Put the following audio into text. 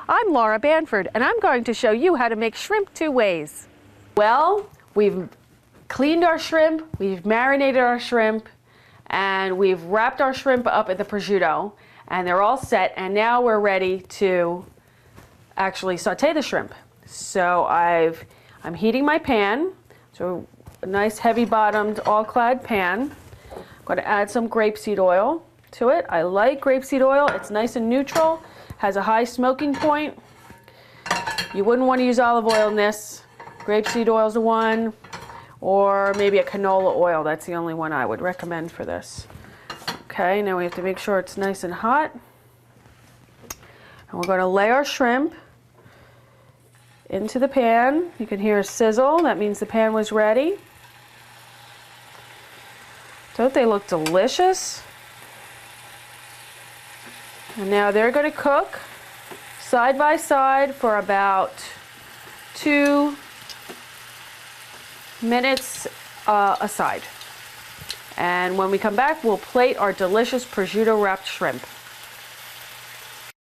I'm Laura Banford, and I'm going to show you how to make shrimp 2 ways. Well, we've cleaned our shrimp, we've marinated our shrimp, and we've wrapped our shrimp up in the prosciutto, and they're all set, and now we're ready to actually saute the shrimp. So I'm heating my pan, so a nice heavy bottomed all clad pan. I'm going to add some grapeseed oil to it. I like grapeseed oil, it's nice and neutral, has a high smoking point. You wouldn't want to use olive oil in this. Grapeseed oil is the one, or maybe a canola oil. That's the only one I would recommend for this. Okay, now we have to make sure it's nice and hot. And we're going to lay our shrimp into the pan. You can hear a sizzle. That means the pan was ready. Don't they look delicious? And now they're going to cook side by side for about 2 minutes aside. And when we come back, we'll plate our delicious prosciutto wrapped shrimp.